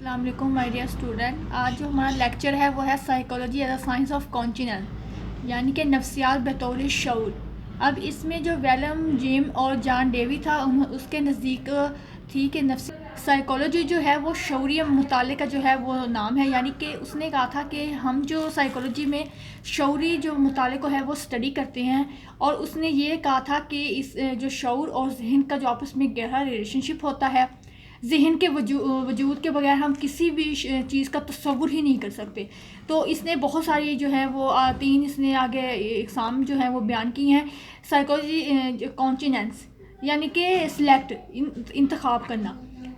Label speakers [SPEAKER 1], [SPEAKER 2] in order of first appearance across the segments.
[SPEAKER 1] السلام علیکم my dear student. آج جو ہمارا لیکچر ہے وہ ہے psychology as a science of conscious, یعنی کہ نفسیات بطور شعور. اب اس میں جو ویلم جیم اور جان ڈیوی تھا اس کے نزدیک تھی کہ سائیکالوجی جو ہے وہ شعوری مطالعے کا جو ہے وہ نام ہے. یعنی کہ اس نے کہا تھا کہ ہم جو سائیکالوجی میں شعوری جو مطالعے کو ہے وہ اسٹڈی کرتے ہیں، اور اس نے یہ کہا تھا کہ اس جو شعور اور ذہن کا جو آپس میں گہرا ریلیشن شپ ہوتا ہے، ذہن کے وجود کے بغیر ہم کسی بھی چیز کا تصور ہی نہیں کر سکتے. تو اس نے بہت ساری جو ہے وہ تین اس نے آگے اقسام جو ہیں وہ بیان کی ہیں. سائیکالوجی کانشنس یعنی کہ سلیکٹ انتخاب کرنا.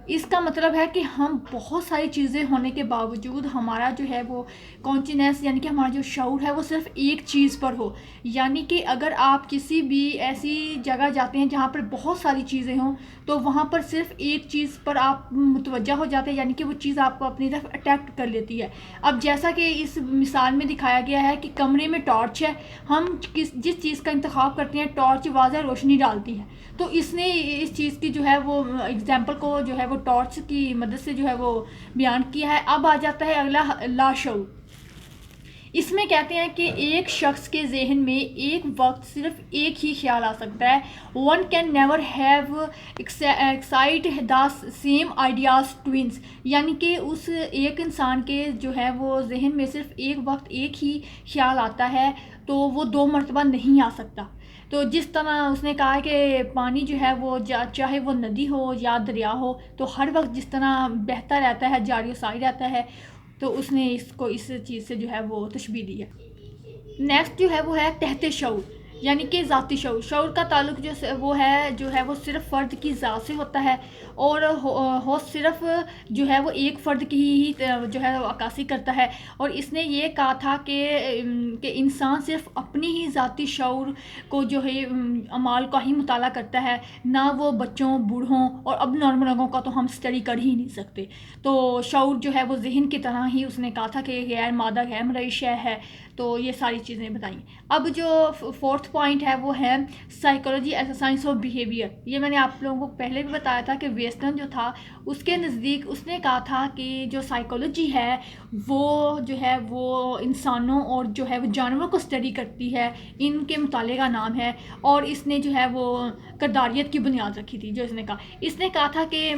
[SPEAKER 1] اس کا مطلب ہے کہ ہم بہت ساری چیزیں ہونے کے باوجود ہمارا جو ہے وہ کانشنس یعنی کہ ہمارا جو شعور ہے وہ صرف ایک چیز پر ہو. یعنی کہ اگر آپ کسی بھی ایسی جگہ جاتے ہیں جہاں پر بہت ساری چیزیں ہوں تو وہاں پر صرف ایک چیز پر آپ متوجہ ہو جاتے ہیں، یعنی کہ وہ چیز آپ کو اپنی طرف اٹریکٹ کر لیتی ہے. اب جیسا کہ اس مثال میں دکھایا گیا ہے کہ کمرے میں ٹارچ ہے، ہم جس چیز کا انتخاب کرتے ہیں ٹارچ واضح روشنی ڈالتی ہے. تو اس نے اس چیز کی جو ہے وہ اگزامپل کو جو ہے وہ ٹارچ کی مدد سے جو ہے وہ بیان کیا ہے. اب آ جاتا ہے اگلا لاشعور. اس میں کہتے ہیں کہ ایک شخص کے ذہن میں ایک وقت صرف ایک ہی خیال آ سکتا ہے. One can never have excite the same ideas twins. یعنی کہ اس ایک انسان کے جو ہے وہ ذہن میں صرف ایک وقت ایک ہی خیال آتا ہے تو وہ دو مرتبہ نہیں آ سکتا. تو جس طرح اس نے کہا کہ پانی جو ہے وہ چاہے وہ ندی ہو یا دریا ہو تو ہر وقت جس طرح بہتا رہتا ہے، جاری و ساری رہتا ہے، تو اس نے اس کو اس چیز سے جو ہے وہ تشبیہ دی ہے. نیکسٹ جو ہے وہ ہے تحت شعور یعنی کہ ذاتی شعور. شعور کا تعلق جو ہے وہ صرف فرد کی ذات سے ہوتا ہے، اور ہو صرف جو ہے وہ ایک فرد کی ہی جو ہے عکاسی کرتا ہے. اور اس نے یہ کہا تھا کہ انسان صرف اپنی ہی ذاتی شعور کو جو ہے اعمال کا ہی مطالعہ کرتا ہے، نہ وہ بچوں، بوڑھوں اور اب نارمل لوگوں کا تو ہم اسٹڈی کر ہی نہیں سکتے. تو شعور جو ہے وہ ذہن کی طرح ہی اس نے کہا تھا کہ غیر مادہ غیر مرئی شے ہے. تو یہ ساری چیزیں بتائیں. اب جو فورتھ پوائنٹ ہے وہ ہے psychology as a science of behaviour. یہ میں نے آپ لوگوں کو پہلے بھی بتایا تھا کہ ویسٹرن جو تھا اس کے نزدیک اس نے کہا تھا کہ جو سائیکالوجی ہے وہ جو ہے وہ انسانوں اور جو ہے وہ جانوروں کو اسٹڈی کرتی ہے، ان کے مطالعے کا نام ہے. اور اس نے جو ہے وہ کرداریت کی بنیاد رکھی تھی. جو اس نے کہا تھا کہ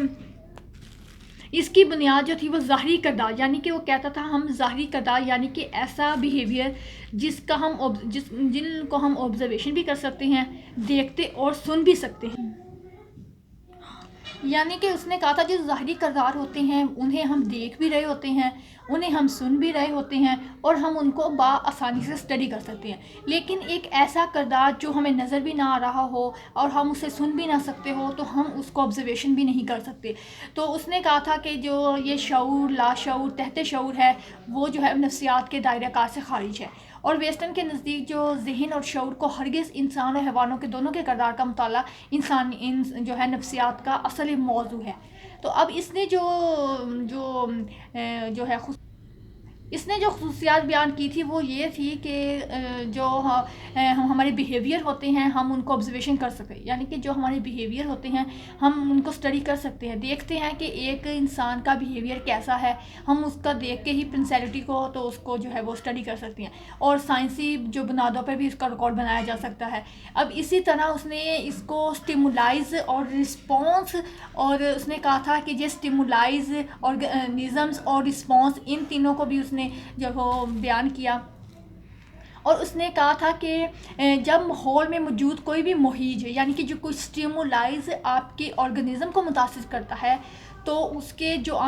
[SPEAKER 1] اس کی بنیاد جو تھی وہ ظاہری کردار، یعنی کہ وہ کہتا تھا ہم ظاہری کردار یعنی کہ ایسا بیہیویئر جن کو ہم آبزرویشن بھی کر سکتے ہیں، دیکھتے اور سن بھی سکتے ہیں. یعنی کہ اس نے کہا تھا جو ظاہری کردار ہوتے ہیں انہیں ہم دیکھ بھی رہے ہوتے ہیں، انہیں ہم سن بھی رہے ہوتے ہیں، اور ہم ان کو بآسانی سے اسٹڈی کر سکتے ہیں. لیکن ایک ایسا کردار جو ہمیں نظر بھی نہ آ رہا ہو اور ہم اسے سن بھی نہ سکتے ہو تو ہم اس کو آبزرویشن بھی نہیں کر سکتے. تو اس نے کہا تھا کہ جو یہ شعور، لاشعور، تحت شعور ہے وہ جو ہے نفسیات کے دائرہ کار سے خارج ہے. اور ویسٹرن کے نزدیک جو ذہن اور شعور کو ہرگز انسان اور حیوانوں کے دونوں کے کردار کا مطالعہ جو ہے نفسیات کا اصل موضوع ہے. تو اب اس نے جو خصوصیات بیان کی تھی وہ یہ تھی کہ جو ہمارے بیہیویئر ہوتے ہیں ہم ان کو آبزرویشن کر سکیں. یعنی کہ جو ہمارے بیہیویئر ہوتے ہیں ہم ان کو اسٹڈی کر سکتے ہیں، دیکھتے ہیں کہ ایک انسان کا بیہیویئر کیسا ہے، ہم اس کا دیکھ کے ہی پرسنالٹی کو تو اس کو جو ہے وہ اسٹڈی کر سکتے ہیں، اور سائنسی جو بنیادوں پر بھی اس کا ریکارڈ بنایا جا سکتا ہے. اب اسی طرح اس نے اس کو اسٹیمولائز اور رسپانس، اور اس نے کہا تھا کہ یہ اسٹیمولائز، آرگنزمز اور رسپانس، ان تینوں کو بھی اس نے جو وہ بیان کیا. اور اس نے کہا تھا کہ جب ماحول میں موجود کوئی بھی مہیج یعنی کہ جو کوئی اسٹیمولائز آپ کے آرگنزم کو متاثر کرتا ہے تو اس کے جو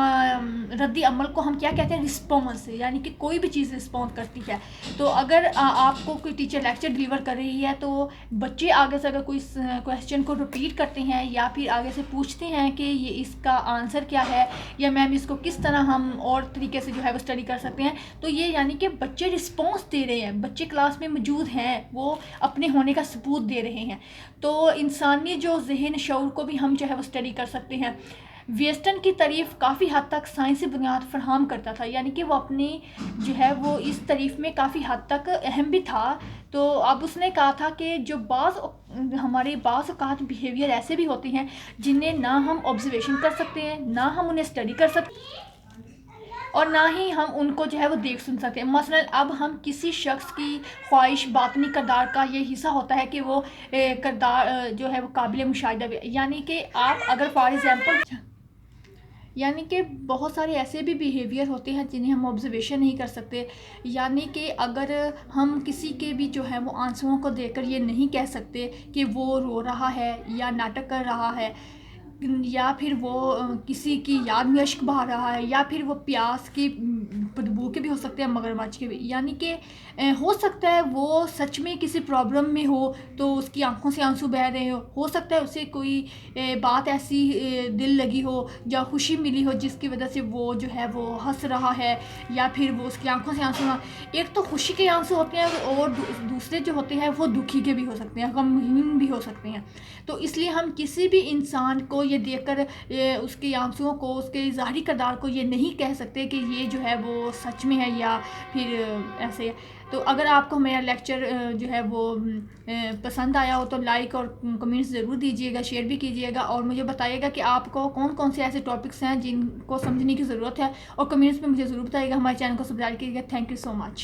[SPEAKER 1] رد عمل کو ہم کیا کہتے ہیں، رسپانس. یعنی کہ کوئی بھی چیز رسپانس کرتی ہے. تو اگر آپ کو کوئی ٹیچر لیکچر ڈلیور کر رہی ہے تو بچے آگے سے اگر کوئی کویسچن کو ریپیٹ کرتے ہیں یا پھر آگے سے پوچھتے ہیں کہ یہ اس کا آنسر کیا ہے، یا میم اس کو کس طرح ہم اور طریقے سے جو ہے وہ اسٹڈی کر سکتے ہیں، تو یہ یعنی کہ بچے رسپانس دے رہے ہیں، بچے کلاس میں موجود ہیں، وہ اپنے ہونے کا ثبوت دے رہے ہیں. تو انسانی جو ذہن، شعور کو بھی ہم جو ہے وہ اسٹڈی کر سکتے ہیں. ویسٹرن کی تعریف کافی حد تک سائنسی بنیاد فراہم کرتا تھا، یعنی کہ وہ اپنی جو ہے وہ اس تعریف میں کافی حد تک اہم بھی تھا. تو اب اس نے کہا تھا کہ جو ہمارے بعض اوقات بیہیویئر ایسے بھی ہوتے ہیں جنہیں نہ ہم آبزرویشن کر سکتے ہیں، نہ ہم انہیں اسٹڈی کر سکتے ہیں. اور نہ ہی ہم ان کو جو ہے وہ دیکھ سن سکتے ہیں. مثلاً اب ہم کسی شخص کی خواہش باطنی کردار کا یہ حصہ ہوتا ہے کہ وہ کردار جو ہے وہ قابل مشاہدہ بھی، یعنی کہ آپ اگر فار ایگزامپل، یعنی کہ بہت سارے ایسے بھی بیہیویئر ہوتے ہیں جنہیں ہم آبزرویشن نہیں کر سکتے. یعنی کہ اگر ہم کسی کے بھی جو ہے وہ آنسوؤں کو دیکھ کر یہ نہیں کہہ سکتے کہ وہ رو رہا ہے یا ناٹک کر رہا ہے، یا پھر وہ کسی کی یاد میں اشک بہا رہا ہے، یا پھر وہ پیاس کی بدبو کے بھی ہو سکتے ہیں، مگرمچھ کے بھی. یعنی کہ ہو سکتا ہے وہ سچ میں کسی پرابلم میں ہو تو اس کی آنکھوں سے آنسو بہہ رہے ہو سکتا ہے اسے کوئی بات ایسی دل لگی ہو یا خوشی ملی ہو جس کی وجہ سے وہ جو ہے وہ ہنس رہا ہے، یا پھر وہ اس کی آنکھوں سے آنسو. ایک تو خوشی کے آنسو ہوتے ہیں اور دوسرے جو ہوتے ہیں وہ دکھی کے بھی ہو سکتے ہیں، غمگین بھی ہو سکتے ہیں. تو اس لیے ہم کسی بھی انسان کو یہ دیکھ کر اس کے آنسوؤں کو، اس کے ظاہری کردار کو یہ نہیں کہہ سکتے کہ یہ جو ہے وہ سچ میں ہے یا پھر ایسے. تو اگر آپ کو میرا لیکچر جو ہے وہ پسند آیا ہو تو لائک اور کمنٹس ضرور دیجیے گا، شیئر بھی کیجیے گا، اور مجھے بتائیے گا کہ آپ کو کون کون سے ایسے ٹاپکس ہیں جن کو سمجھنے کی ضرورت ہے، اور کمنٹس میں مجھے ضرور بتائیے گا. ہمارے چینل کو سبسکرائب کیجیے گا. Thank you so much.